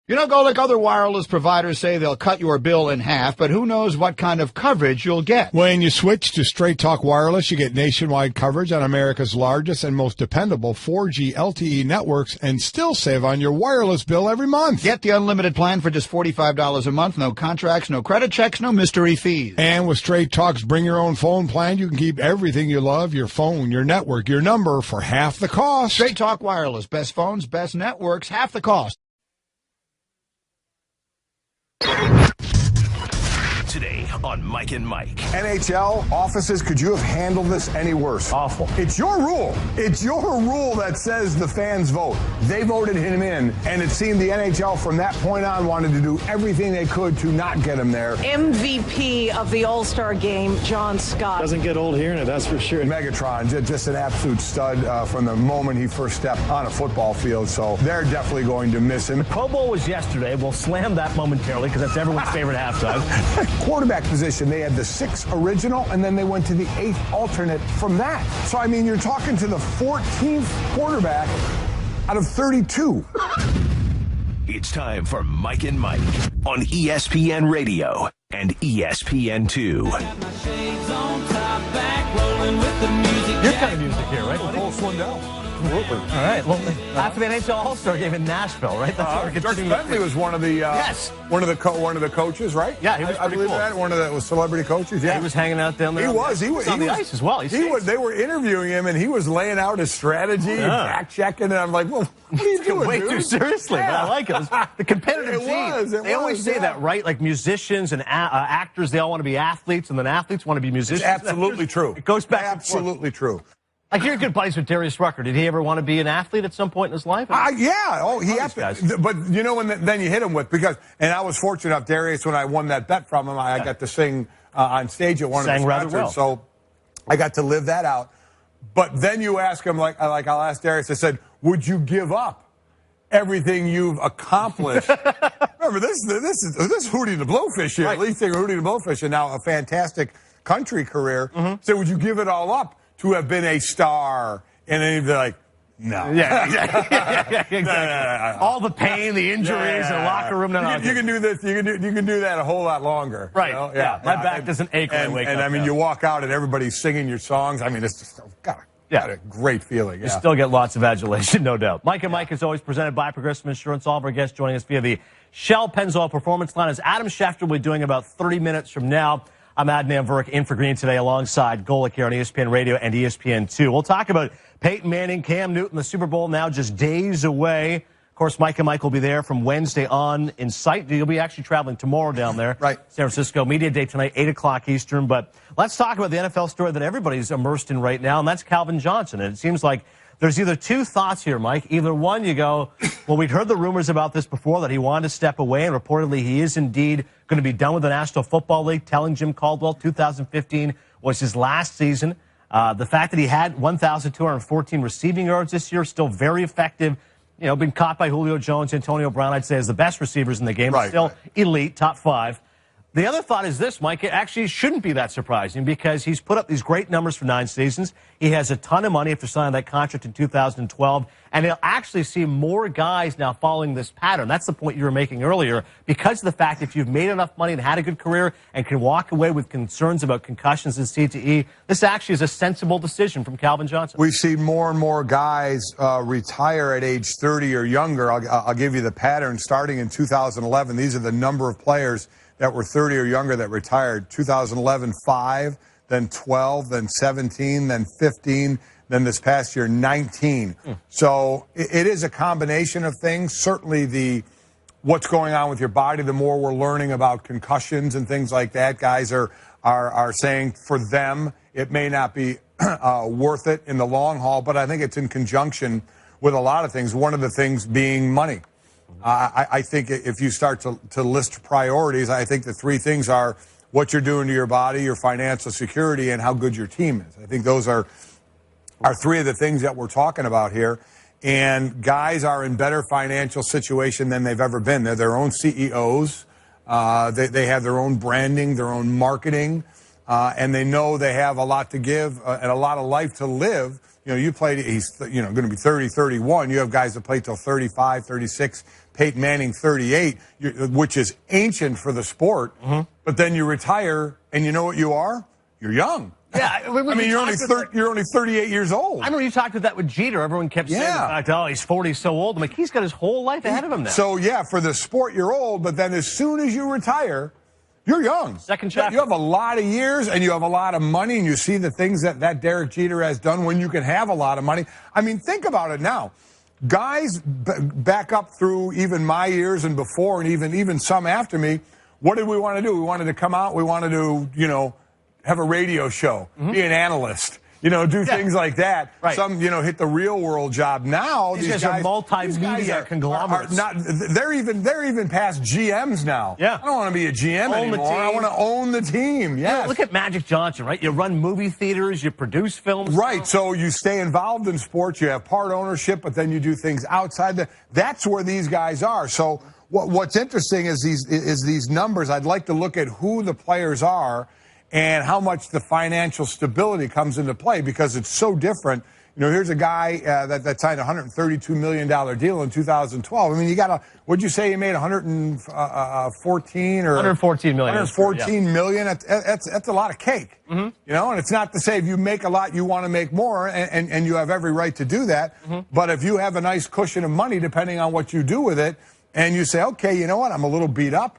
You know, Golic, other wireless providers say they'll cut your bill in half, but who knows what kind of coverage you'll get. When you switch to Straight Talk Wireless, you get nationwide coverage on America's largest and most dependable 4G LTE networks and still save on your wireless bill every month. Get the unlimited plan for just $45 a month. No contracts, no credit checks, no mystery fees. And with Straight Talk's Bring Your Own Phone plan, you can keep everything you love, your phone, your network, your number, for half the cost. Straight Talk Wireless. Best phones, best networks, half the cost. Today on Mike and Mike. NHL offices, could you have handled this any worse? Awful. It's your rule. It's your rule that says the fans vote. They voted him in, and it seemed the NHL from that point on wanted to do everything they could to not get him there. MVP of the All-Star game, John Scott. Doesn't get old hearing it, that's for sure. Megatron, just an absolute stud from the moment he first stepped on a football field, so they're definitely going to miss him. The Pro Bowl was yesterday. We'll slam that momentarily because that's everyone's favorite halftime. Quarterback position, they had the 6th original, and then they went to the 8th alternate from that. So, I mean, you're talking to the 14th quarterback out of 32. It's time for Mike and Mike on ESPN Radio and ESPN2. Your kind of music here, right? Cole Swindell. Absolutely. All right. Well, after the NHL All-Star game in Nashville, right? That's Dirk Bentley was one of the one of the coaches, right? Yeah, he was I believe cool. that one of the celebrity coaches. Yeah, he was hanging out down there. He was on the ice as well. They were interviewing him, and he was laying out his strategy, and back checking, and I'm like, well, what are you doing, way dude? too seriously. Yeah. But I like it. The competitive team. They always say that, right? Like musicians and actors, they all want to be athletes, and then athletes want to be musicians. It's absolutely true. It goes back. Absolutely true. Like, you're good buddies with Darius Rucker. Did he ever want to be an athlete at some point in his life? Yeah. Oh, he had to. But you know, then you hit him with, because, and I was fortunate enough, Darius, when I won that bet from him, I got to sing on stage at one of his concerts. Well. So I got to live that out. But then you ask him, like I'll ask Darius, I said, would you give up everything you've accomplished? Remember, this is Hootie the Blowfish here, right. Lead singer Hootie the Blowfish, and now a fantastic country career. So would you give it all up to have been a star? And then he'd be like, no. Yeah, exactly. No. All the pain, the injuries, in the locker room. You can do this. You can do that a whole lot longer. Right. You know? Yeah. My back doesn't ache when I wake up. And I mean, you walk out and everybody's singing your songs. I mean, it's just got a great feeling. You still get lots of adulation, no doubt. Mike and Mike is always presented by Progressive Insurance. All of our guests joining us via the Shell Pennzoil Performance Line. As Adam Schefter will be doing about 30 minutes from now. I'm Adnan Virk in for Green today alongside Golic here on ESPN Radio and ESPN2. We'll talk about Peyton Manning, Cam Newton, the Super Bowl now just days away. Of course, Mike and Mike will be there from Wednesday on in sight. You'll be actually traveling tomorrow down there. Right. San Francisco. Media Day tonight, 8 o'clock Eastern. But let's talk about the NFL story that everybody's immersed in right now, and that's Calvin Johnson. And it seems like there's either two thoughts here, Mike. Either one, you go, well, we'd heard the rumors about this before, that he wanted to step away, and reportedly he is indeed going to be done with the National Football League, telling Jim Caldwell 2015 was his last season. The fact that he had 1,214 receiving yards this year, still very effective. You know, been caught by Julio Jones, Antonio Brown, I'd say, as the best receivers in the game. Right, still elite, top 5. The other thought is this, Mike. It actually shouldn't be that surprising because he's put up these great numbers for 9 seasons. He has a ton of money after signing that contract in 2012. And he'll actually see more guys now following this pattern. That's the point you were making earlier. Because of the fact if you've made enough money and had a good career and can walk away with concerns about concussions and CTE, this actually is a sensible decision from Calvin Johnson. We've seen more and more guys retire at age 30 or younger. I'll give you the pattern. Starting in 2011, these are the number of players that were 30 or younger that retired. 2011, 5, then 12, then 17, then 15, then this past year, 19. So it is a combination of things. Certainly what's going on with your body, the more we're learning about concussions and things like that, guys are saying for them it may not be worth it in the long haul, but I think it's in conjunction with a lot of things, one of the things being money. I think if you start to list priorities, I think the 3 things are what you're doing to your body, your financial security, and how good your team is. I think those are 3 of the things that we're talking about here. And guys are in better financial situation than they've ever been. They're their own CEOs. They have their own branding, their own marketing. and they know they have a lot to give and a lot of life to live. You know, you played, he's, you know, going to be 30, 31. You have guys that play till 35, 36, Peyton Manning 38, which is ancient for the sport. But then you retire, and you know what you are? You're young. Yeah, I mean, you're only 38 years old. I remember you talked about that with Jeter. Everyone kept saying the fact, oh, he's 40, he's so old. I'm like, he's got his whole life ahead of him now. So, yeah, for the sport, you're old, but then as soon as you retire, you're young. Second chapter. You have a lot of years, and you have a lot of money, and you see the things that Derek Jeter has done when you can have a lot of money. I mean, think about it now. Guys back up through even my years and before, and even some after me, what did we want to do? We wanted to come out. We wanted to, you know, have a radio show, be an analyst, you know, do things like that. Right. Some, you know, hit the real world job. Now these guys are multimedia conglomerates. They're even past GMs now. Yeah. I don't want to be a GM anymore. I want to own the team. Yes. Yeah, look at Magic Johnson, right? You run movie theaters, you produce films. Right. So you stay involved in sports. You have part ownership, but then you do things outside. That's where these guys are. So what's interesting is these numbers. I'd like to look at who the players are and how much the financial stability comes into play, because it's so different. You know, here's a guy that signed a $132 million deal in 2012. I mean, you got what'd you say you made, 114 or 114 million. 114 million. That's a lot of cake. You know, and it's not to say if you make a lot, you want to make more, and you have every right to do that. But if you have a nice cushion of money, depending on what you do with it, and you say, okay, you know what, I'm a little beat up.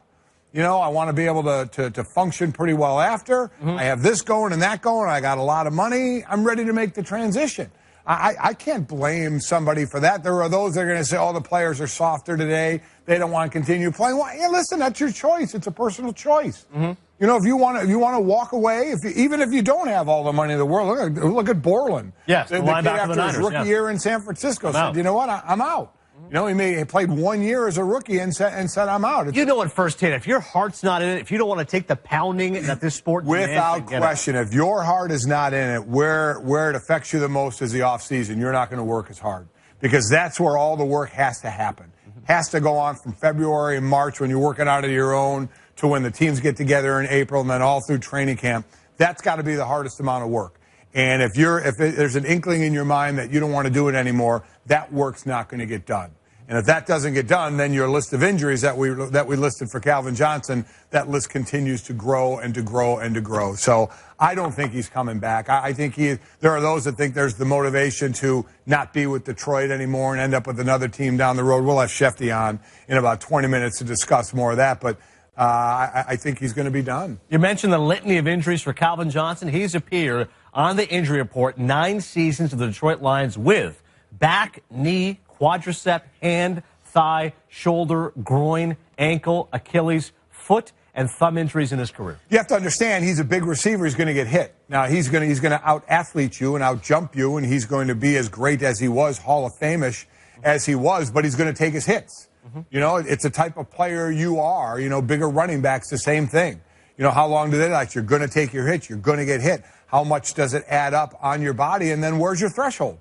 You know, I want to be able to function pretty well after. I have this going and that going. I got a lot of money. I'm ready to make the transition. I can't blame somebody for that. There are those that are going to say, oh, the players are softer today. They don't want to continue playing. Well, yeah, listen, that's your choice. It's a personal choice. You know, if you want to walk away, even if you don't have all the money in the world, look at Borland. Yes, the kid after his rookie year in San Francisco said, you know what, I'm out. You know, he played 1 year as a rookie and said, I'm out. You know what, firsthand, if your heart's not in it, if you don't want to take the pounding that this sport demands, without question, if your heart is not in it, where it affects you the most is the offseason. You're not going to work as hard, because that's where all the work has to happen. Has to go on from February and March when you're working out of your own to when the teams get together in April, and then all through training camp. That's got to be the hardest amount of work. And if there's an inkling in your mind that you don't want to do it anymore, that work's not going to get done. And if that doesn't get done, then your list of injuries that we listed for Calvin Johnson, that list continues to grow and to grow and to grow. So I don't think he's coming back. I think there are those that think there's the motivation to not be with Detroit anymore and end up with another team down the road. We'll have Schefter on in about 20 minutes to discuss more of that. But I think he's going to be done. You mentioned the litany of injuries for Calvin Johnson. He's appeared on the injury report 9 seasons of the Detroit Lions with back, knee, quadricep, hand, thigh, shoulder, groin, ankle, Achilles, foot, and thumb injuries in his career. You have to understand, he's a big receiver. He's going to get hit. Now, he's going to out-athlete you and out-jump you, and he's going to be as great as he was, Hall of Fame-ish as he was, but he's going to take his hits. You know, it's a type of player you are. You know, bigger running backs, the same thing. You know, how long do they last? You're going to take your hits. You're going to get hit. How much does it add up on your body? And then where's your threshold?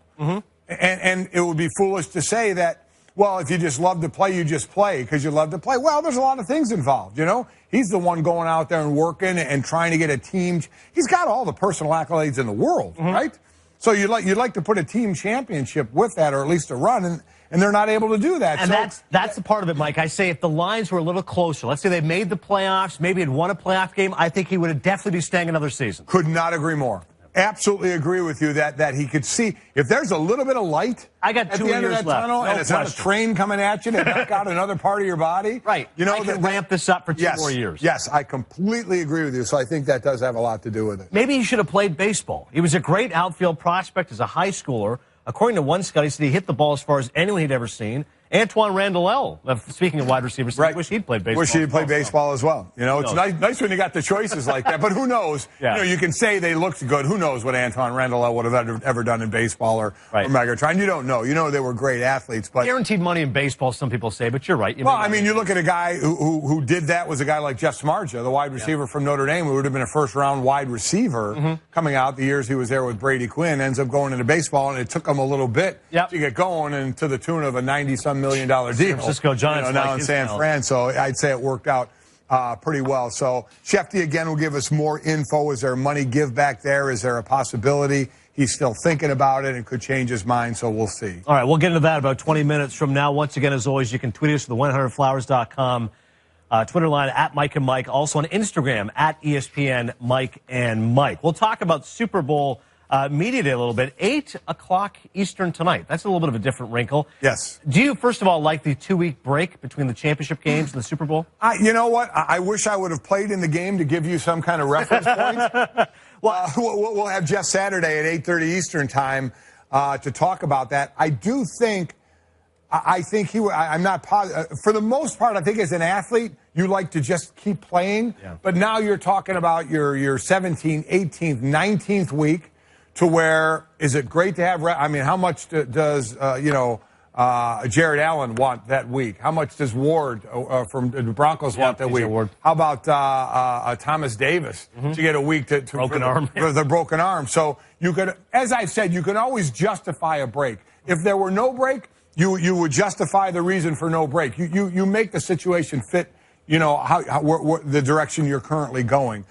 And it would be foolish to say that, well, if you just love to play, you just play because you love to play. Well, there's a lot of things involved, you know. He's the one going out there and working and trying to get a team. He's got all the personal accolades in the world, right? So you'd like to put a team championship with that, or at least a run, and they're not able to do that. And so that's the part of it, Mike. I say if the Lions were a little closer, let's say they made the playoffs, maybe had won a playoff game, I think he would have definitely be staying another season. Could not agree more. Absolutely agree with you that he could see if there's a little bit of light at the end of that tunnel, and it's not a train coming at you to knock out another part of your body. Right. You know, I can ramp this up for 2 more years. Yes, I completely agree with you. So I think that does have a lot to do with it. Maybe he should have played baseball. He was a great outfield prospect as a high schooler. According to one scout, he said he hit the ball as far as anyone he'd ever seen. Antoine Randall, speaking of wide receivers, I wish he'd played baseball. Wish he'd played baseball as well. You know, it's nice when you got the choices like that. But who knows? You know, you can say they looked good. Who knows what Antoine Randall would have ever done in baseball or Megatron? You don't know. You know they were great athletes. But guaranteed money in baseball, some people say. But you're right. Well, I mean, you look at a guy who did that was a guy like Jeff Smarja, the wide receiver from Notre Dame, who would have been a first-round wide receiver coming out the years he was there with Brady Quinn. Ends up going into baseball, and it took him a little bit to get going, and to the tune of a $90-some million deal. Francisco Giants, now in San Fran, so I'd say it worked out. pretty well. So Schefter, again, will give us more info. Is there money give back there? Is there a possibility? He's still thinking about it and could change his mind, so we'll see. All right, we'll get into that about 20 minutes from now. Once again, as always, you can tweet us at the 100flowers.com Twitter line at Mike and Mike. Also on Instagram at ESPN Mike and Mike. We'll talk about Super Bowl Media Day a little bit. 8 o'clock Eastern tonight. That's a little bit of a different wrinkle. Yes. Do you, first of all, like the 2-week break between the championship games and the Super Bowl? You know what? I wish I would have played in the game to give you some kind of reference point. We'll have Jeff Saturday at 8:30 Eastern time to talk about that. I do think, I'm not positive. For the most part, I think as an athlete, you like to just keep playing. Yeah. But now you're talking about your 17th, 18th, 19th week to where, is it great to have, I mean, how much does, Jared Allen want that week? How much does Ward from the Broncos want that week? Ward. How about Thomas Davis to get a week to broken arm. For the broken arm? So you could, as I've said, you can always justify a break. If there were no break, you would justify the reason for no break. You make the situation fit, the direction you're currently going.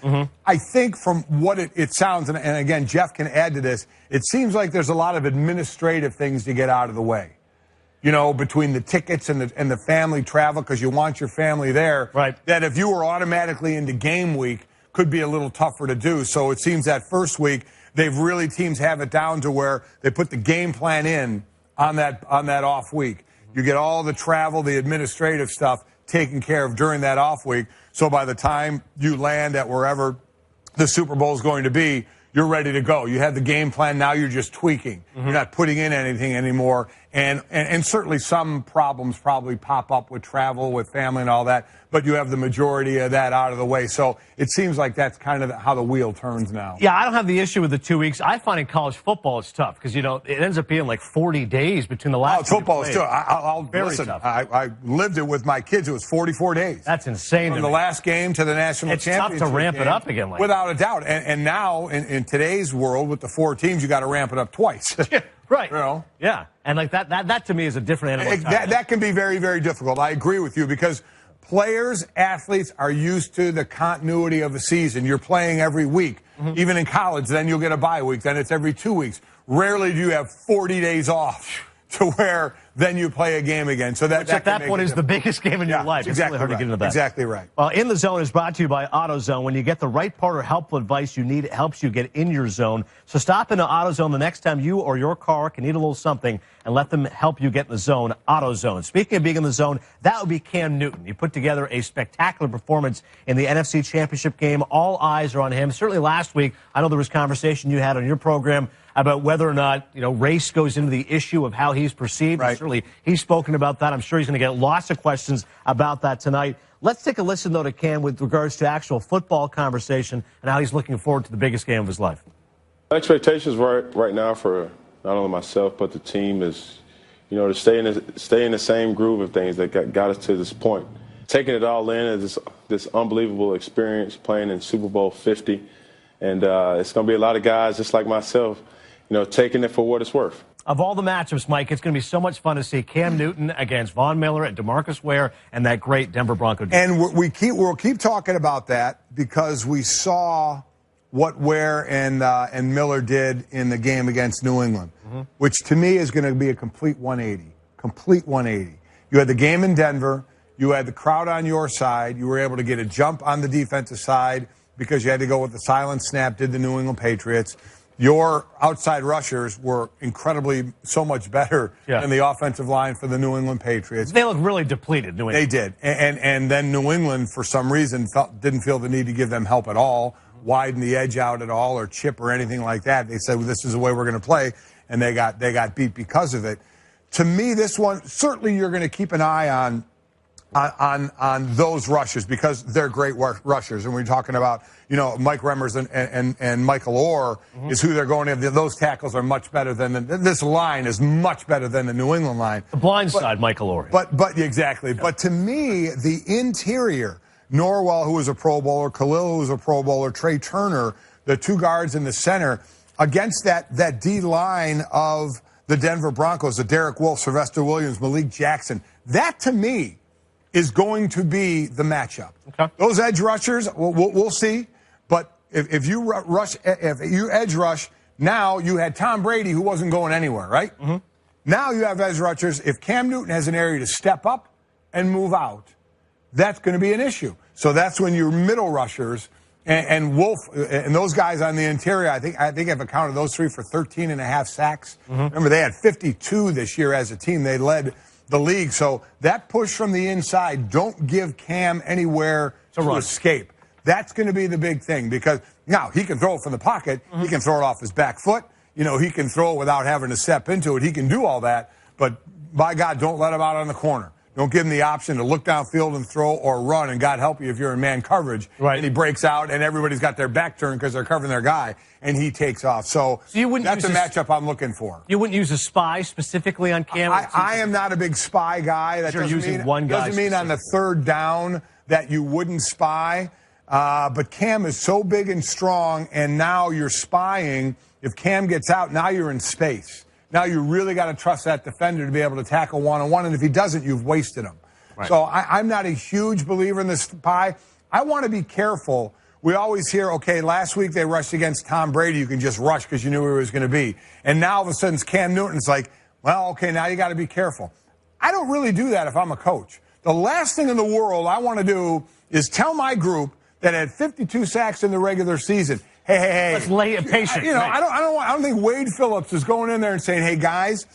I think from what it sounds, and again, Jeff can add to this, it seems like there's a lot of administrative things to get out of the way. Between the tickets and the family travel, because you want your family there, right? That if you were automatically into game week, could be a little tougher to do. So it seems that first week, teams have it down to where they put the game plan in on that off week. You get all the travel, the administrative stuff taken care of during that off week. So by the time you land at wherever the Super Bowl is going to be, you're ready to go. You have the game plan. Now you're just tweaking. You're not putting in anything anymore. And certainly some problems probably pop up with travel, with family and all that. But you have the majority of that out of the way. So it seems like that's kind of how the wheel turns now. Yeah, I don't have the issue with the 2 weeks. I find in college football it's tough because, it ends up being like 40 days between the last two. Football is tough. Listen, tough. I lived it with my kids. It was 44 days. That's insane. From the last game to the national championship. It's tough to ramp it up again. Without a doubt. And now, in today's world, with the 4 teams, you got to ramp it up twice. Right. Yeah. And like that to me is a different animal. That can be very, very difficult. I agree with you because players, athletes are used to the continuity of a season. You're playing every week. Even in college, then you'll get a bye week. Then it's every 2 weeks. Rarely do you have 40 days off to where then you play a game again. So that at that point is the biggest game in your life. It's exactly really hard to get into that. Exactly right. In the Zone is brought to you by AutoZone. When you get the right part or helpful advice you need, it helps you get in your zone. So stop into AutoZone the next time you or your car can need a little something and let them help you get in the zone. AutoZone. Speaking of being in the zone, that would be Cam Newton. He put together a spectacular performance in the NFC Championship game. All eyes are on him. Certainly last week, I know there was conversation you had on your program about whether or not, race goes into the issue of how he's perceived. Right. Certainly he's spoken about that. I'm sure he's going to get lots of questions about that tonight. Let's take a listen, though, to Cam with regards to actual football conversation and how he's looking forward to the biggest game of his life. Expectations right now for not only myself but the team is, to stay in the same groove of things that got us to this point. Taking it all in as this unbelievable experience playing in Super Bowl 50. And it's going to be a lot of guys just like myself, taking it for what it's worth. Of all the matchups, Mike, it's going to be so much fun to see Cam Newton against Von Miller and DeMarcus Ware and that great Denver Bronco defense. And we'll keep talking about that because we saw what Ware and Miller did in the game against New England, which to me is going to be a complete 180. Complete 180. You had the game in Denver. You had the crowd on your side. You were able to get a jump on the defensive side because you had to go with the silent snap, did the New England Patriots. Your outside rushers were so much better than the offensive line for the New England Patriots. They look really depleted, New England. They did. And then New England, for some reason, didn't feel the need to give them help at all, widen the edge out at all, or chip or anything like that. They said, well, this is the way we're going to play, and they got beat because of it. To me, this one, certainly you're going to keep an eye on those rushers because they're great rushers. And we're talking about, Mike Remmers and Michael Orr is who they're going to. Those tackles are much better than this line is much better than the New England line. The blind side, Michael Orr. But exactly. Yeah. But to me, the interior, Norwell, who was a Pro Bowler, Khalil, who was a Pro Bowler, Trey Turner, the two guards in the center, against that D line of the Denver Broncos, the Derek Wolfe, Sylvester Williams, Malik Jackson, that to me is going to be the matchup. Okay. Those edge rushers, we'll see. But if you edge rush, now you had Tom Brady who wasn't going anywhere, right? Mm-hmm. Now you have edge rushers. If Cam Newton has an area to step up and move out, that's going to be an issue. So that's when your middle rushers and Wolf and those guys on the interior, I think I've accounted those three for 13.5 sacks. Mm-hmm. Remember, they had 52 this year as a team. They led the league. So that push from the inside, don't give Cam anywhere to escape. That's going to be the big thing, because now he can throw it from the pocket. Mm-hmm. He can throw it off his back foot. You know, he can throw it without having to step into it. He can do all that. But by God, don't let him out on the corner. Don't give him the option to look downfield and throw or run, and God help you if you're in man coverage. Right. And he breaks out, and everybody's got their back turned because they're covering their guy, and he takes off. So that's a matchup I'm looking for. You wouldn't use a spy specifically on Cam? I am not a big spy guy. That doesn't mean on the third down that you wouldn't spy. But Cam is so big and strong, and now you're spying. If Cam gets out, now you're in space. Now you really got to trust that defender to be able to tackle one-on-one, and if he doesn't, you've wasted him. Right. So I'm not a huge believer in this spy. I want to be careful. We always hear, okay, last week they rushed against Tom Brady. You can just rush because you knew where he was going to be. And now all of a sudden it's Cam Newton. It's like, well, okay, now you got to be careful. I don't really do that if I'm a coach. The last thing in the world I want to do is tell my group that had 52 sacks in the regular season, hey. Let's lay it patient. You know, I don't think Wade Phillips is going in there and saying, hey, guys,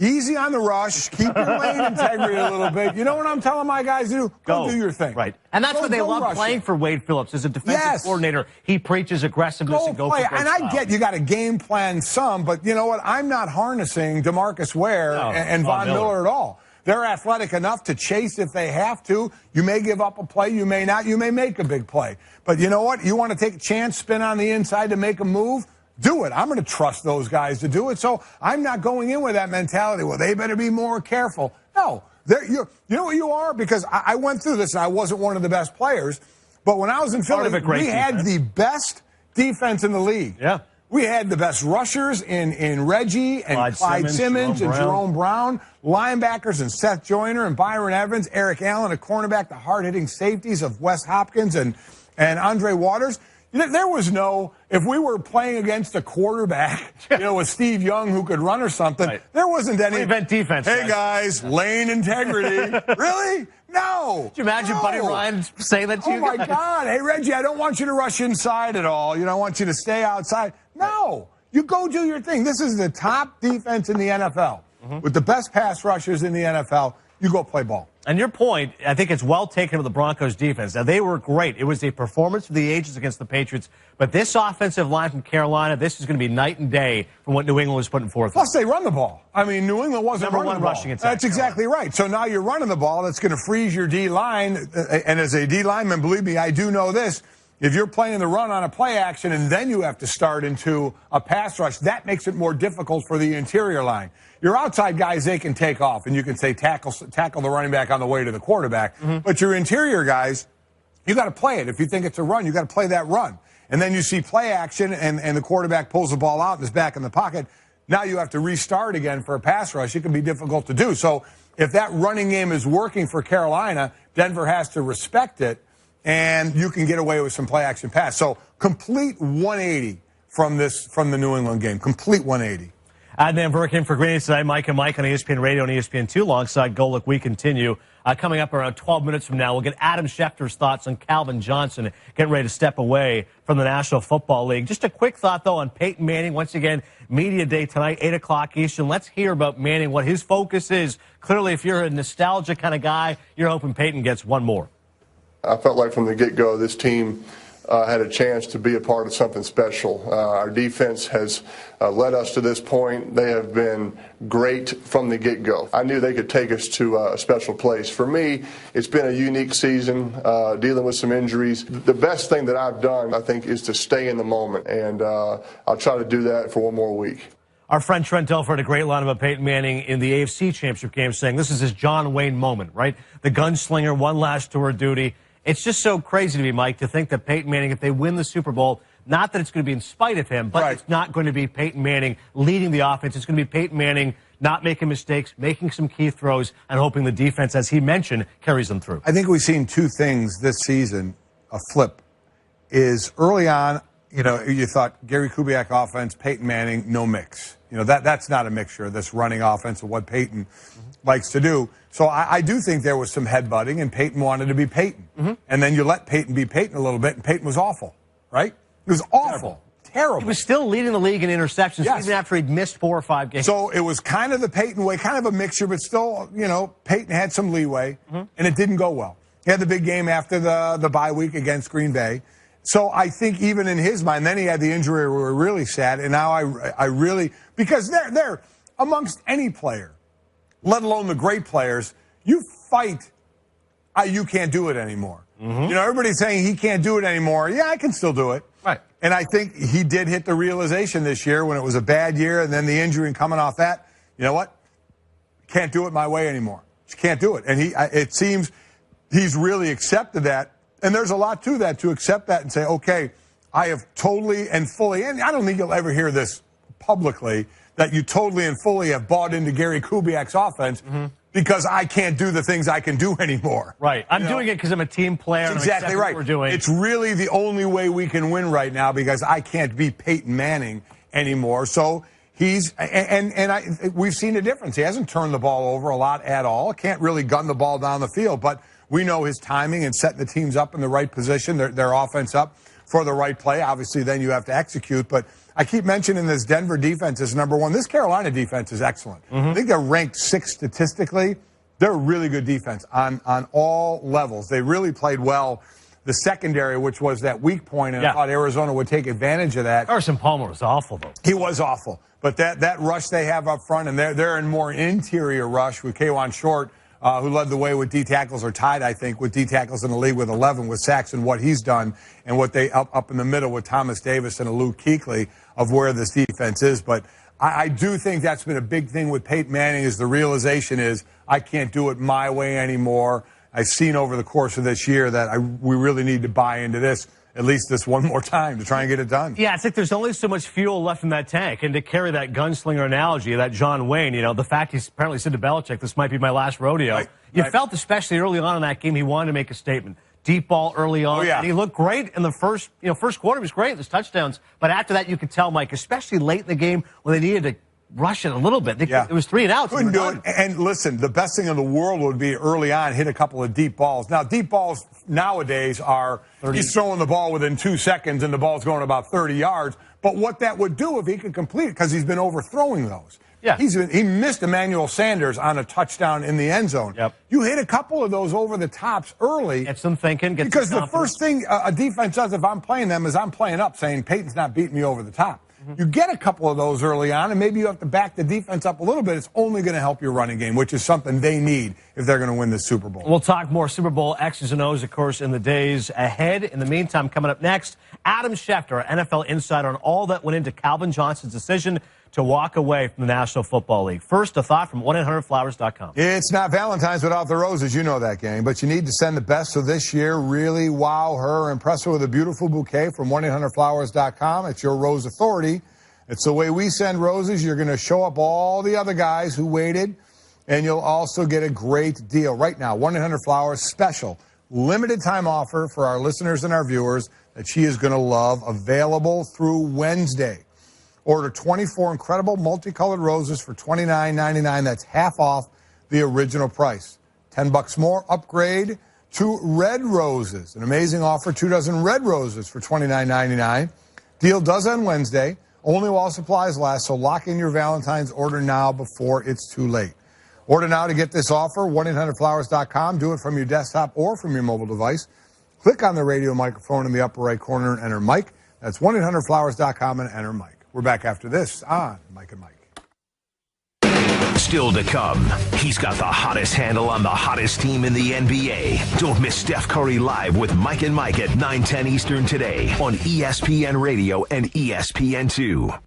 easy on the rush. Keep your lane integrity a little bit. You know what I'm telling my guys to do? Go do your thing. Right. And that's what they love playing for Wade Phillips as a defensive coordinator. He preaches aggressiveness and go for And I get you got to game plan some, but you know what? I'm not harnessing DeMarcus Ware and Von Miller at all. They're athletic enough to chase if they have to. You may give up a play. You may not. You may make a big play. But you know what? You want to take a chance, spin on the inside to make a move? Do it. I'm going to trust those guys to do it. So I'm not going in with that mentality. Well, they better be more careful. No. You know what you are? Because I went through this, and I wasn't one of the best players. But when I was in Philly, we had the best defense in the league. Yeah. We had the best rushers in Reggie and Clyde Simmons and Jerome Brown, linebackers and Seth Joyner and Byron Evans, Eric Allen, a cornerback, the hard-hitting safeties of Wes Hopkins and Andre Waters. You know, there was if we were playing against a quarterback, with Steve Young who could run or something, there wasn't any. Prevent defense. Hey, guys, lane integrity. Really? No. Could you imagine Buddy Ryan saying that to you? Oh, my God. Hey, Reggie, I don't want you to rush inside at all. I want you to stay outside. No. You go do your thing. This is the top defense in the NFL. Mm-hmm. With the best pass rushers in the NFL, you go play ball. And your point, I think it's well taken of the Broncos defense. Now, they were great. It was a performance of the ages against the Patriots. But this offensive line from Carolina, this is going to be night and day from what New England was putting forth. Plus, they run the ball. I mean, New England wasn't Number running one the ball. rushing attack. That's exactly right. So now you're running the ball. That's going to freeze your D-line. And as a D-lineman, believe me, I do know this. If you're playing the run on a play action and then you have to start into a pass rush, that makes it more difficult for the interior line. Your outside guys, they can take off, and you can say tackle the running back on the way to the quarterback. Mm-hmm. But your interior guys, you got to play it. If you think it's a run, you got to play that run. And then you see play action, and the quarterback pulls the ball out and is back in the pocket. Now you have to restart again for a pass rush. It can be difficult to do. So if that running game is working for Carolina, Denver has to respect it, and you can get away with some play action pass. So complete 180 from the New England game. Complete 180. Adnan Virk in for Greeny today. Mike and Mike on ESPN Radio and ESPN2 alongside Golic. We continue. Coming up around 12 minutes from now, we'll get Adam Schefter's thoughts on Calvin Johnson getting ready to step away from the National Football League. Just a quick thought, though, on Peyton Manning. Once again, Media Day tonight, 8 o'clock Eastern. Let's hear about Manning, what his focus is. Clearly, if you're a nostalgia kind of guy, you're hoping Peyton gets one more. I felt like from the get-go this team had a chance to be a part of something special. Our defense has led us to this point. They have been great from the get-go. I knew they could take us to a special place. For me, it's been a unique season, dealing with some injuries. The best thing that I've done, I think, is to stay in the moment, and I'll try to do that for one more week. Our friend Trent Dilfer had a great line about Peyton Manning in the AFC Championship game, saying this is his John Wayne moment, right? The gunslinger, one last tour of duty. It's just so crazy to me, Mike, to think that Peyton Manning, if they win the Super Bowl, not that it's going to be in spite of him, but it's not going to be Peyton Manning leading the offense. It's going to be Peyton Manning not making mistakes, making some key throws, and hoping the defense, as he mentioned, carries them through. I think we've seen two things this season, a flip, is early on, you thought Gary Kubiak offense, Peyton Manning, no mix. That's not a mixture, this running offense of what Peyton likes to do. So I do think there was some headbutting, and Peyton wanted to be Peyton. And then you let Peyton be Peyton a little bit, and Peyton was awful, right? It was awful. Terrible. He was still leading the league in interceptions, yes, even after he'd missed 4 or 5 games. So it was kind of the Peyton way, kind of a mixture, but still, Peyton had some leeway, and it didn't go well. He had the big game after the bye week against Green Bay. So I think even in his mind, then he had the injury where we were really sad, and now I really, because they're amongst any player, let alone the great players, you fight, you can't do it anymore. Everybody's saying he can't do it anymore. Yeah, I can still do it. Right. And I think he did hit the realization this year when it was a bad year, and then the injury and coming off that, you know what? Can't do it my way anymore. Just can't do it. And it seems he's really accepted that. And there's a lot to that, to accept that and say, okay, I have totally and fully, and I don't think you'll ever hear this publicly, that you totally and fully have bought into Gary Kubiak's offense because I can't do the things I can do anymore. Right. I'm doing it because I'm a team player. That's exactly right. What we're doing. It's really the only way we can win right now because I can't be Peyton Manning anymore. So he's, we've seen a difference. He hasn't turned the ball over a lot at all. Can't really gun the ball down the field, but we know his timing and setting the teams up in the right position, their offense up for the right play. Obviously, then you have to execute. But I keep mentioning this Denver defense is number one. This Carolina defense is excellent. I think they're ranked 6th statistically. They're a really good defense on all levels. They really played well. The secondary, which was that weak point, and I thought Arizona would take advantage of that. Carson Palmer was awful, though. He was awful. But that rush they have up front, and they're in more interior rush with K'Wan Short, who led the way with D tackles, or tied, I think, with D tackles in the league with 11 with sacks, and what he's done, and what they up in the middle with Thomas Davis and Luke Kuechly of where this defense is. But I do think that's been a big thing with Peyton Manning, is the realization is I can't do it my way anymore. I've seen over the course of this year that we really need to buy into this at least this one more time to try and get it done. Yeah, it's like there's only so much fuel left in that tank. And to carry that gunslinger analogy, that John Wayne, the fact he's apparently said to Belichick, this might be my last rodeo. Right. You felt, especially early on in that game, he wanted to make a statement. Deep ball early on. And he looked great in the first quarter. He was great. There's touchdowns. But after that, you could tell, Mike, especially late in the game when they needed to rush it a little bit. It was 3 and outs. Couldn't do it. And listen, the best thing in the world would be early on, hit a couple of deep balls. Now, deep balls nowadays are, he's throwing the ball within 2 seconds and the ball's going about 30 yards. But what that would do if he could complete it, because he's been overthrowing those. Yeah. He missed Emmanuel Sanders on a touchdown in the end zone. Yep. You hit a couple of those over the tops early. Get some thinking. Because the first thing a defense does if I'm playing them is I'm playing up, saying Peyton's not beating me over the top. You get a couple of those early on, and maybe you have to back the defense up a little bit. It's only going to help your running game, which is something they need if they're going to win the Super Bowl. We'll talk more Super Bowl X's and O's, of course, in the days ahead. In the meantime, coming up next, Adam Schefter, NFL insider, on all that went into Calvin Johnson's decision to walk away from the National Football League. First, a thought from 1-800-Flowers.com. It's not Valentine's without the roses. You know that, gang. But you need to send the best. So this year, really wow her. Impress her with a beautiful bouquet from 1-800-Flowers.com. It's your rose authority. It's the way we send roses. You're going to show up all the other guys who waited, and you'll also get a great deal. Right now, 1-800-Flowers special limited time offer for our listeners and our viewers that she is going to love, available through Wednesday. Order 24 incredible multicolored roses for $29.99. That's half off the original price. $10 more, upgrade to red roses. An amazing offer, 2 dozen red roses for $29.99. Deal does end Wednesday, only while supplies last, so lock in your Valentine's order now before it's too late. Order now to get this offer, 1-800-Flowers.com. Do it from your desktop or from your mobile device. Click on the radio microphone in the upper right corner and enter Mike. That's 1-800-Flowers.com and enter Mike. We're back after this on Mike and Mike. Still to come, he's got the hottest handle on the hottest team in the NBA. Don't miss Steph Curry live with Mike and Mike at 9:10 Eastern today on ESPN Radio and ESPN2.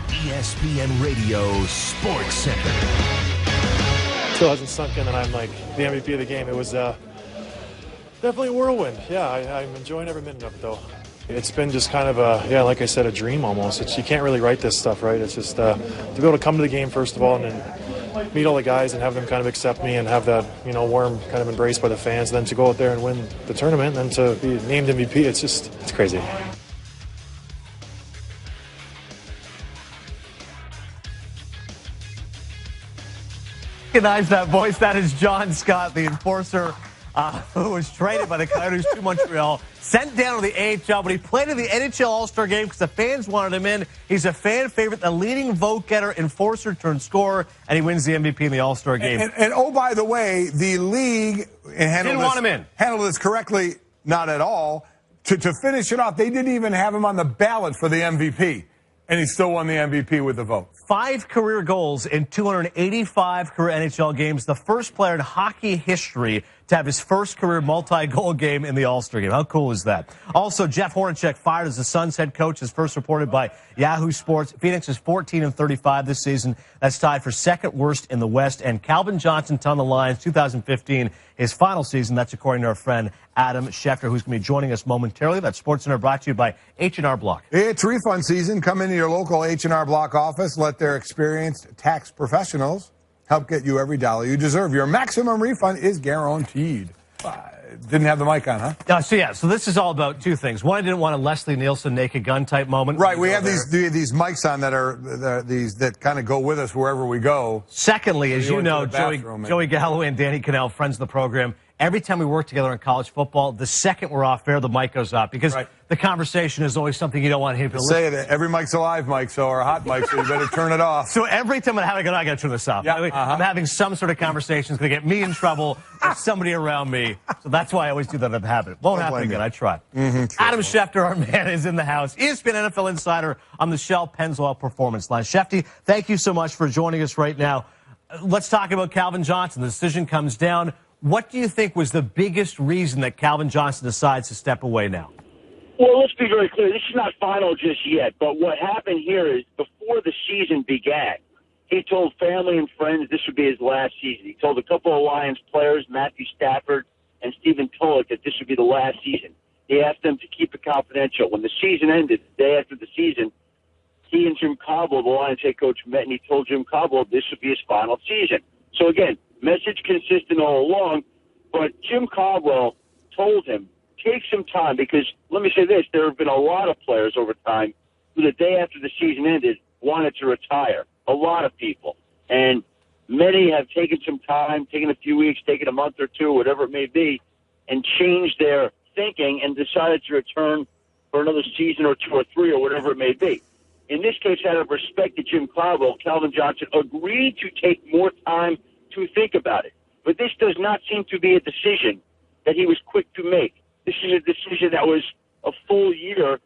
ESPN Radio Sports Center. Still hasn't sunk in that I'm like the MVP of the game. It was Definitely a whirlwind. Yeah, I'm enjoying every minute of it, though. It's been just kind of like I said, a dream almost. You can't really write this stuff, right? It's just to be able to come to the game, first of all, and then meet all the guys and have them kind of accept me and have that, warm kind of embrace by the fans. Then to go out there and win the tournament and then to be named MVP, it's crazy. Recognize that voice. That is John Scott, the enforcer who was traded by the Coyotes to Montreal, sent down to the AHL, but he played in the NHL All-Star game because the fans wanted him in. He's a fan favorite, the leading vote getter, enforcer turned scorer, and he wins the MVP in the All-Star game. And oh, by the way, the league didn't want him in. Handled this correctly, not at all. To finish it off, they didn't even have him on the ballot for the MVP, and he still won the MVP with the vote. 5 career goals in 285 career NHL games. The first player in hockey history to have his first career multi-goal game in the All-Star game. How cool is that? Also, Jeff Hornacek fired as the Suns head coach, as first reported by Yahoo Sports. Phoenix is 14-35 this season. That's tied for second worst in the West. And Calvin Johnson on the Lions, 2015, his final season. That's according to our friend Adam Schefter, who's going to be joining us momentarily. That SportsCenter brought to you by H&R Block. It's refund season. Come into your local H&R Block office. Let their experienced tax professionals help get you every dollar you deserve. Your maximum refund is guaranteed. Didn't have the mic on, huh? So this is all about 2 things. One, I didn't want a Leslie Nielsen naked gun type moment. Right, we have these mics on that are that kind of go with us wherever we go. Secondly, as you know, Joey Galloway and Danny Cannell, friends of the program, every time we work together in college football, the second we're off air, the mic goes up because the conversation is always something you don't want him to listen to. Say it. Every mic's a live mic, or a hot mic, so you better turn it off. So every time I got to turn this off. Yeah, I'm having some sort of conversation that's going to get me in trouble or somebody around me. So that's why I always do that in habit. Won't happen again. I tried. Adam Schefter, our man, is in the house. ESPN NFL Insider on the Shell Pennzoil Performance Line. Shefty, thank you so much for joining us right now. Let's talk about Calvin Johnson. The decision comes down. What do you think was the biggest reason that Calvin Johnson decides to step away now? Well, let's be very clear. This is not final just yet, but what happened here is before the season began, he told family and friends this would be his last season. He told a couple of Lions players, Matthew Stafford and Stephen Tulloch, that this would be the last season. He asked them to keep it confidential. When the season ended, the day after the season, he and Jim Caldwell, the Lions head coach, met, and he told Jim Caldwell this would be his final season. So, again, message consistent all along, but Jim Caldwell told him, take some time, because let me say this, there have been a lot of players over time who the day after the season ended wanted to retire, a lot of people. And many have taken some time, taken a few weeks, taken a month or two, whatever it may be, and changed their thinking and decided to return for another season or 2 or 3 or whatever it may be. In this case, out of respect to Jim Caldwell, Calvin Johnson agreed to take more time to think about it. But this does not seem to be a decision that he was quick to make. This is a decision that was a full year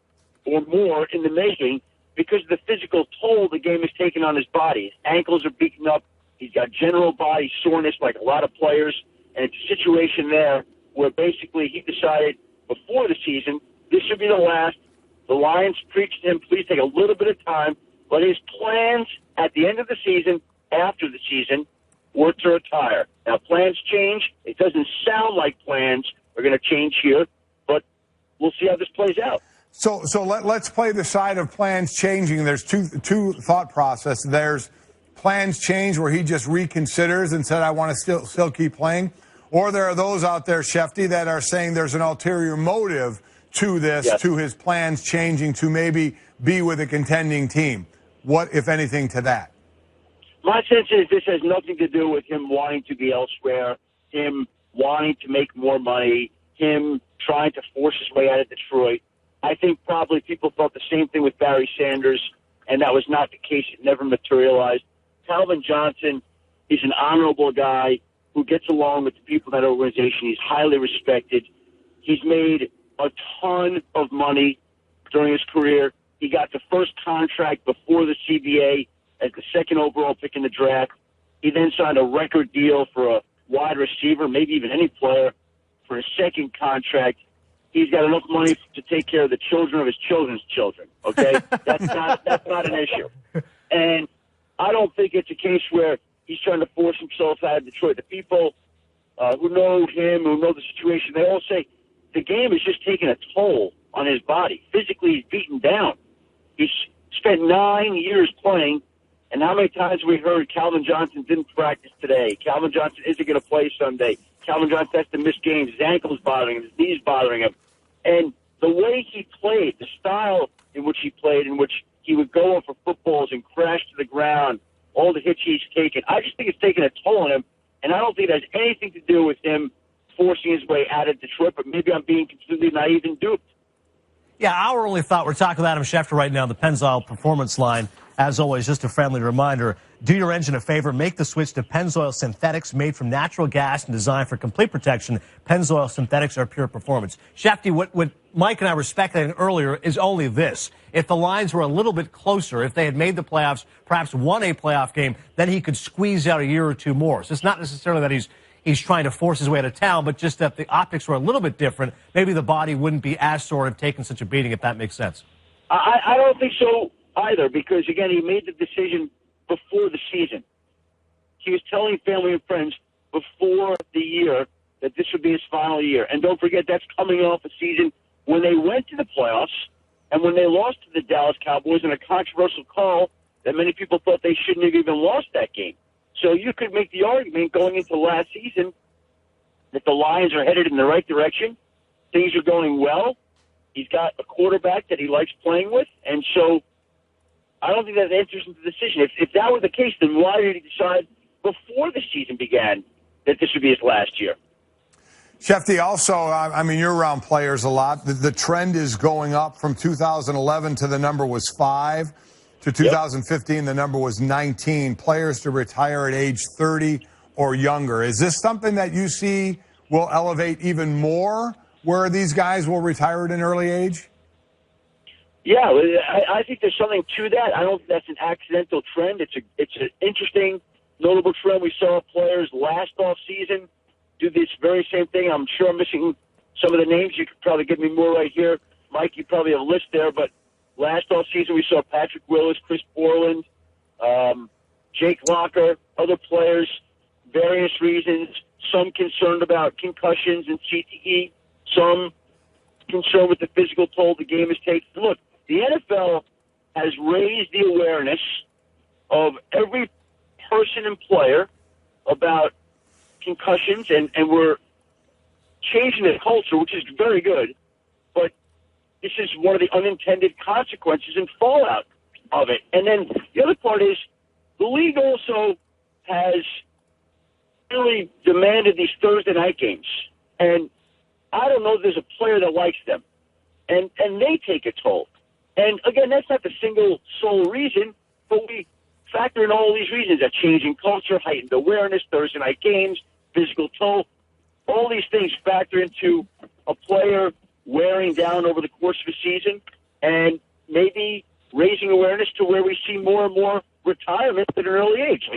or more in the making because of the physical toll the game has taken on his body. His ankles are beaten up. He's got general body soreness like a lot of players. And it's a situation there where basically he decided before the season this should be the last. The Lions preached to him, please take a little bit of time. But his plans at the end of the season, after the season, were to retire. Now, plans change. It doesn't sound like plans are going to change here, but we'll see how this plays out. So let's play the side of plans changing. There's two thought process. There's plans change where he just reconsiders and said, I want to still keep playing. Or there are those out there, Shefty, that are saying there's an ulterior motive to this, to his plans changing to maybe be with a contending team. What, if anything, to that? My sense is this has nothing to do with him wanting to be elsewhere, him wanting to make more money, him trying to force his way out of Detroit. I think probably people thought the same thing with Barry Sanders, and that was not the case. It never materialized. Calvin Johnson is an honorable guy who gets along with the people in that organization. He's highly respected. He's made a ton of money during his career. He got the first contract before the CBA as the second overall pick in the draft. He then signed a record deal for a wide receiver, maybe even any player, for his second contract. He's got enough money to take care of the children of his children's children, okay? That's not an issue. And I don't think it's a case where he's trying to force himself out of Detroit. The people who know him, who know the situation, they all say the game is just taking a toll on his body. Physically, he's beaten down. He's spent 9 years playing, and how many times have we heard Calvin Johnson didn't practice today? Calvin Johnson isn't going to play Sunday. Calvin Johnson has to miss games. His ankle's bothering him. His knee's bothering him. And the way he played, the style in which he played, in which he would go up for footballs and crash to the ground, all the hits he's taken, I just think it's taken a toll on him, and I don't think it has anything to do with him forcing his way out of Detroit, but maybe I'm being completely naive and duped. Yeah, our only thought, we're talking with Adam Schefter right now, the Pennzoil Performance Line. As always, just a friendly reminder, do your engine a favor, make the switch to Pennzoil Synthetics, made from natural gas and designed for complete protection. Pennzoil Synthetics are pure performance. Schefter, what Mike and I were speculating earlier is only this. If the lines were a little bit closer, if they had made the playoffs, perhaps won a playoff game, then he could squeeze out a year or two more. So it's not necessarily that he's trying to force his way out of town, but just that the optics were a little bit different. Maybe the body wouldn't be as sore of taking such a beating, if that makes sense. I don't think so either, because, again, he made the decision before the season. He was telling family and friends before the year that this would be his final year. And don't forget, that's coming off a season when they went to the playoffs and when they lost to the Dallas Cowboys in a controversial call that many people thought they shouldn't have even lost that game. So you could make the argument going into last season that the Lions are headed in the right direction. Things are going well. He's got a quarterback that he likes playing with. And so I don't think that enters into the decision. If that were the case, then why did he decide before the season began that this would be his last year? Schefter, also, I mean, you're around players a lot. The trend is going up from 2011 to the number was 5. To 2015, yep. The number was 19. Players to retire at age 30 or younger. Is this something that you see will elevate even more, where these guys will retire at an early age? Yeah, I think there's something to that. I don't think that's an accidental trend. It's an interesting, notable trend. We saw players last off season do this very same thing. I'm sure I'm missing some of the names. You could probably give me more right here. Mike, you probably have a list there, but last off season we saw Patrick Willis, Chris Borland, Jake Locker, other players, various reasons, some concerned about concussions and CTE, some concerned with the physical toll the game is taking. Look, the NFL has raised the awareness of every person and player about concussions, and we're changing the culture, which is very good, but this is one of the unintended consequences and fallout of it. And then the other part is the league also has really demanded these Thursday night games, and I don't know if there's a player that likes them, and they take a toll. And, again, that's not the single sole reason, but we factor in all these reasons, that changing culture, heightened awareness, Thursday night games, physical toll. All these things factor into a player wearing down over the course of a season and maybe raising awareness to where we see more and more retirement at an early age.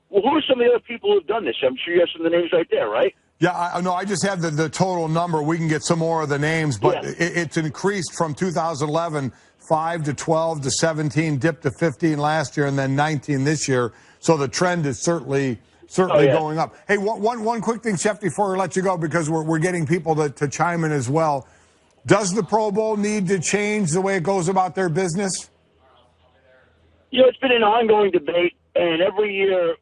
Well, who are some of the other people who have done this? I'm sure you have some of the names right there, right? Yeah, I just have the total number. We can get some more of the names, but yeah. It's increased from 2011, 5 to 12 to 17, dipped to 15 last year, and then 19 this year. So the trend is certainly going up. Hey, one quick thing, Chef, before we let you go, because we're getting people to chime in as well. Does the Pro Bowl need to change the way it goes about their business? You know, it's been an ongoing debate, and every year,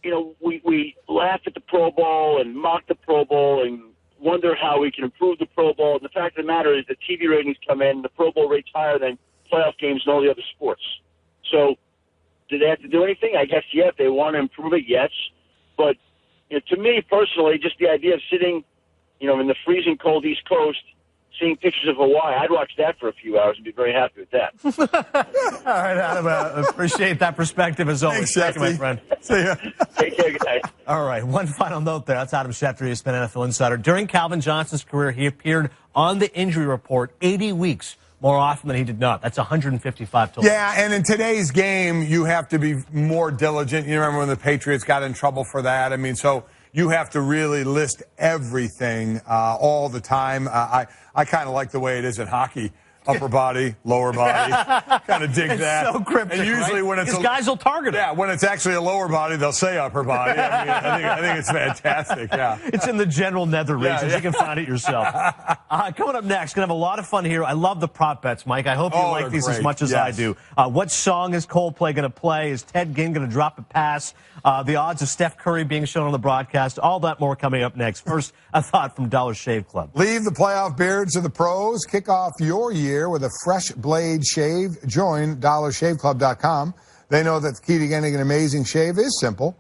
you know, we laugh at the Pro Bowl and mock the Pro Bowl and wonder how we can improve the Pro Bowl. And the fact of the matter is the TV ratings come in, the Pro Bowl rates higher than playoff games and all the other sports. So do they have to do anything? I guess, yeah, if they want to improve it, yes. But you know, to me personally, just the idea of sitting, you know, in the freezing cold East Coast, seeing pictures of Hawaii, I'd watch that for a few hours and be very happy with that. All right, Adam, appreciate that perspective as always. Thanks, Thank you, my friend. See ya. Take care, guys. All right, one final note there. That's Adam Schefter, ESPN NFL Insider. During Calvin Johnson's career, he appeared on the injury report 80 weeks more often than he did not. That's 155 total. Yeah, and in today's game, you have to be more diligent. You remember when the Patriots got in trouble for that? I mean, so you have to really list everything all the time. I kind of like the way it is in hockey. upper body, lower body. Kind of dig that. So cryptic, and usually right? when it's guys will target it. Yeah, when it's actually a lower body, they'll say upper body. I think it's fantastic. Yeah, it's in the general nether regions. You can find it yourself. Coming up next, gonna have a lot of fun here. I love the prop bets, Mike. I hope you like these as much as I do. What song is Coldplay gonna play? Is Ted Ginn gonna drop a pass? The odds of Steph Curry being shown on the broadcast. All that more coming up next. First, a thought from Dollar Shave Club. Leave the playoff beards to the pros. Kick off your year with a fresh blade shave. Join DollarShaveClub.com. They know that the key to getting an amazing shave is simple.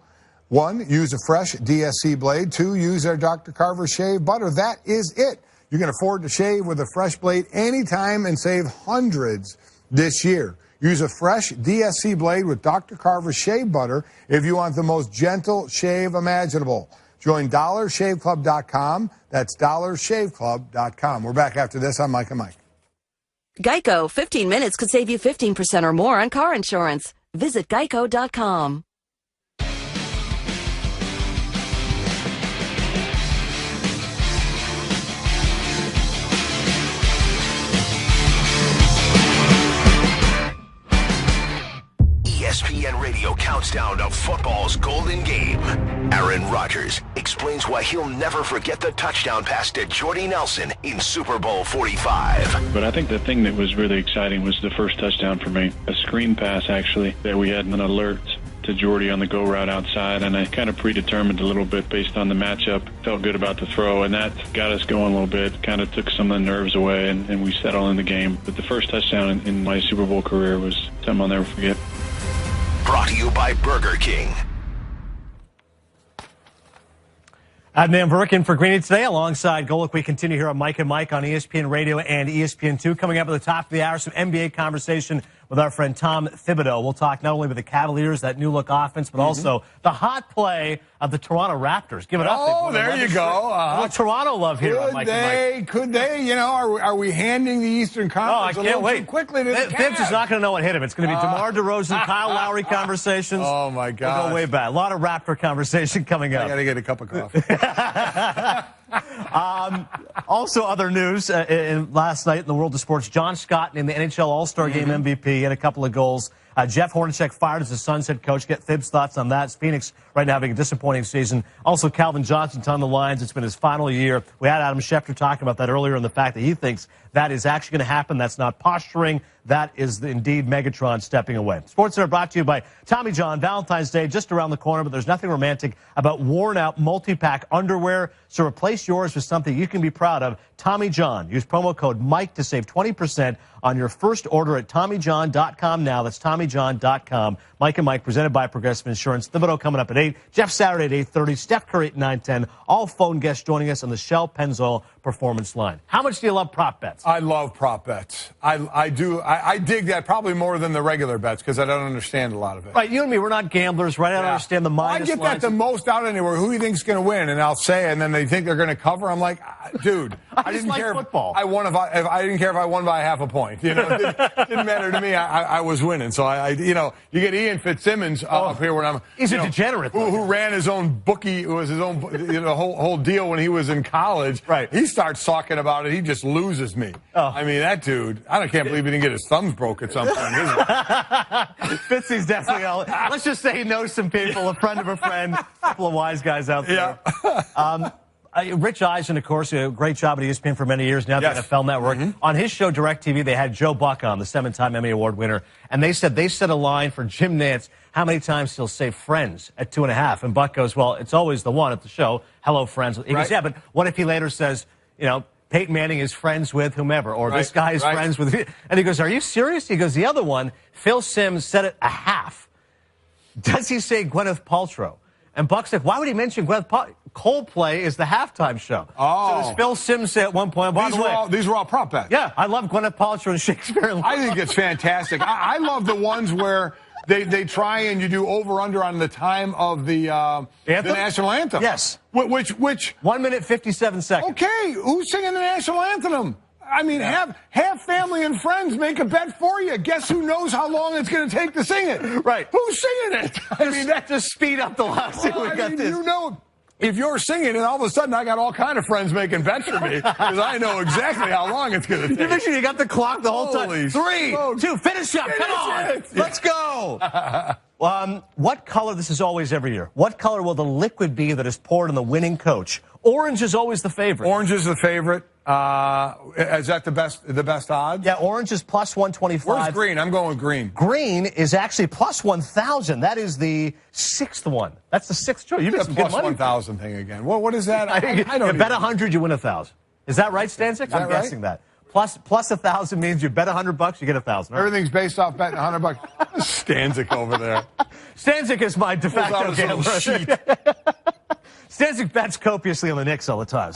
1, use a fresh DSC blade. 2, use their Dr. Carver shave butter. That is it. You can afford to shave with a fresh blade anytime and save hundreds this year. Use a fresh DSC blade with Dr. Carver shave butter if you want the most gentle shave imaginable. Join DollarShaveClub.com. That's DollarShaveClub.com. We're back after this on Mike and Mike. Geico, 15 minutes could save you 15% or more on car insurance. Visit Geico.com. ESPN Radio counts down to football's golden game. Aaron Rodgers explains why he'll never forget the touchdown pass to Jordy Nelson in Super Bowl 45. But I think the thing that was really exciting was the first touchdown for me. A screen pass, actually, that we had an alert to Jordy on the go route outside, and I kind of predetermined a little bit based on the matchup. Felt good about the throw, and that got us going a little bit, kind of took some of the nerves away, and we settled in the game. But the first touchdown in my Super Bowl career was something I'll never forget. Brought to you by Burger King. Adnan Virk in for Greeny today alongside Golic. We continue here on Mike and Mike on ESPN Radio and ESPN2. Coming up at the top of the hour, some NBA conversation with our friend Tom Thibodeau. We'll talk not only with the Cavaliers, that new look offense, but also the hot play of the Toronto Raptors. Give it up. Oh, there you go. What Toronto love here on Mike and Mike. Could they? You know, are we handing the Eastern Conference I can't wait. too quickly to the Cavs? Thibs is not going to know what hit him. It's going to be DeMar DeRozan, Kyle Lowry conversations. Oh, my God. We'll go way back. A lot of Raptor conversation coming up. I got to get a cup of coffee. Also, other news last night in the world of sports, John Scott named the NHL All-Star Game MVP and a couple of goals. Jeff Hornacek fired as the Suns head coach. Get Thibs' thoughts on that. Phoenix right now having a disappointing season. Also, Calvin Johnson's on the lines. It's been his final year. We had Adam Schefter talking about that earlier, and the fact that he thinks that is actually going to happen. That's not posturing. That is indeed Megatron stepping away. Sports Center brought to you by Tommy John. Valentine's Day just around the corner, but there's nothing romantic about worn-out multi-pack underwear. So replace yours with something you can be proud of. Tommy John. Use promo code Mike to save 20% on your first order at TommyJohn.com now. That's TommyJohn.com. Mike and Mike, presented by Progressive Insurance. Thibodeau coming up at 8. Jeff Saturday at 8:30. Steph Curry at 9:10. All phone guests joining us on the Shell Pennzoil Performance Line. How much do you love prop bets? I love prop bets. I do. I dig that probably more than the regular bets because I don't understand a lot of it. Right, you and me, we're not gamblers, right? I don't understand the minus I get that the most out anywhere. Who do you think's going to win? And I'll say, and then they think they're going to cover. I'm like, dude, I didn't care football. I didn't care if I won by half a point. You know, it didn't matter to me. I was winning. So you know, you get Ian Fitzsimmons up here when I'm. He's a degenerate. Who ran his own bookie? It was his own whole deal when he was in college. Right. He starts talking about it. He just loses me. I mean, that dude. Can't believe he didn't get his thumbs broke at some point. Fitzy's definitely all. Let's just say he knows some people, a friend of a friend, a couple of wise guys out there. Yeah. Rich Eisen, of course, a great job at ESPN for many years, now at the NFL Network. On his show, DirecTV, they had Joe Buck on, the 7-time Emmy Award winner, and they said they set a line for Jim Nantz, how many times he'll say friends at 2.5. And Buck goes, well, it's always the one at the show, hello, friends. He goes, yeah, but what if he later says, you know, Peyton Manning is friends with whomever, or this guy is friends with... And he goes, are you serious? He goes, the other one, Phil Simms said it a half. Does he say Gwyneth Paltrow? And Buck's like, why would he mention Gwyneth Paltrow? Coldplay is the halftime show. Oh. So does Phil Simms say at one point, by the way... These were all prop bets. Yeah, I love Gwyneth Paltrow and Shakespeare. I think it's fantastic. I love the ones where they try and you do over-under on the time of the national anthem. Yes. Which 1 minute, 57 seconds. Okay, who's singing the national anthem? I mean, have family and friends make a bet for you. Guess who knows how long it's going to take to sing it? Right. Who's singing it? I mean, just speed up the last thing. You know, If you're singing, and all of a sudden I got all kind of friends making bets for me because I know exactly how long it's going to take. You make sure you got the clock the whole time. Holy 3, smokes. 2, finish up. Come on. Let's go. What color, this is always every year, what color will the liquid be that is poured on the winning coach? Orange is always the favorite. Orange is the favorite. Is that the best odds? Yeah, orange is plus 125. Where's green? I'm going with green. Green is actually plus 1,000. That is the 6th one. That's the 6th choice. You get some plus good money. 1,000 thing again. What is that? I don't bet 100, you win 1,000. Is that right, Stanzik? I'm guessing that. Plus 1,000 means you bet $100, you get 1,000. Right? Everything's based off betting $100. Stanzik over there. Stanzik is my de facto gambler. Stanzik bets copiously on the Knicks all the time.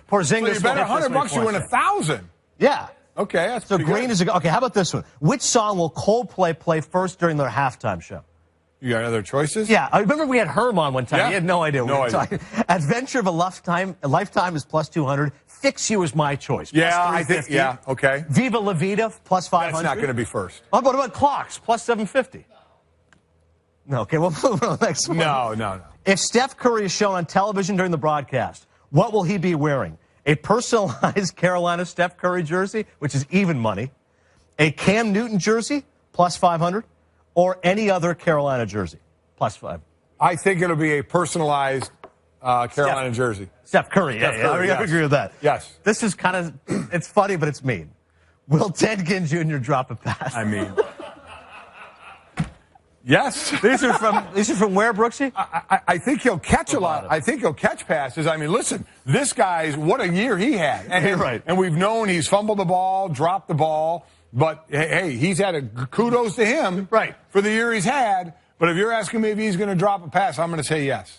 Porzingis. So you bet $100, you win 1,000. Yeah. Okay, that's so pretty green good. is okay. How about this one? Which song will Coldplay play first during their halftime show? You got other choices? Yeah, I remember we had Herm on one time. Yeah? He had no idea. No idea. Adventure of a Lifetime is plus 200. Fix You is my choice. Yeah, I think. Yeah, okay. Viva La Vida plus 500. That's not going to be first. Oh, what about Clocks plus 750? No, okay, we'll move on to the next one. No. If Steph Curry is shown on television during the broadcast, what will he be wearing? A personalized Carolina Steph Curry jersey, which is even money, a Cam Newton jersey, plus 500, or any other Carolina jersey, plus 5. I think it'll be a personalized Carolina jersey. Steph Curry, I agree with that. Yes. This is kind of, it's funny, but it's mean. Will Ted Ginn Jr. drop a pass? I mean... Yes. These are from where, Brooksy? I think he'll catch a lot. I think he'll catch passes. I mean, listen, this guy's, what a year he had. And, right. And we've known he's fumbled the ball, dropped the ball, but hey, he's had a kudos to him for the year he's had. But if you're asking me if he's going to drop a pass, I'm going to say yes.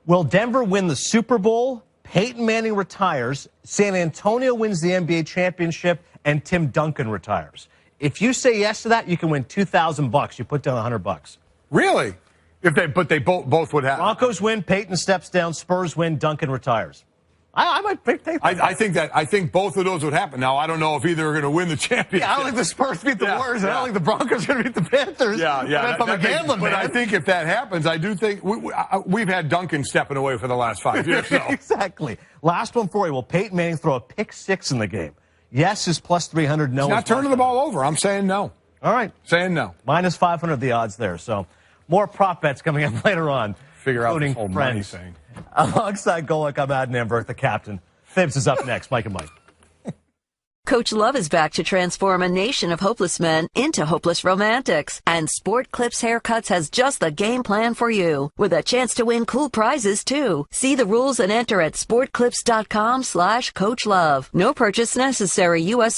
Will Denver win the Super Bowl? Peyton Manning retires. San Antonio wins the NBA championship, and Tim Duncan retires. If you say yes to that, you can win $2,000. You put down $100. Really? But they both would have. Broncos win, Peyton steps down, Spurs win, Duncan retires. I might take that. I think both of those would happen. Now I don't know if either are going to win the championship. Yeah, I don't think the Spurs beat the Warriors. I don't think the Broncos are going to beat the Panthers. Yeah. If I'm a gambling man. But I think if that happens, I do think we've had Duncan stepping away for the last 5 years. So. Exactly. Last one for you. Will Peyton Manning throw a pick 6 in the game? Yes is plus 300. No. He's not turning the ball over. I'm saying no. All right. Saying no. Minus 500 the odds there. So more prop bets coming up later on. Figure out this whole money thing. Alongside Golic, I'm Adnan Virk, the captain. Fibs is up next. Mike and Mike. Coach Love is back to transform a nation of hopeless men into hopeless romantics. And Sport Clips Haircuts has just the game plan for you, with a chance to win cool prizes, too. See the rules and enter at sportclips.com/coachlove. No purchase necessary. U.S.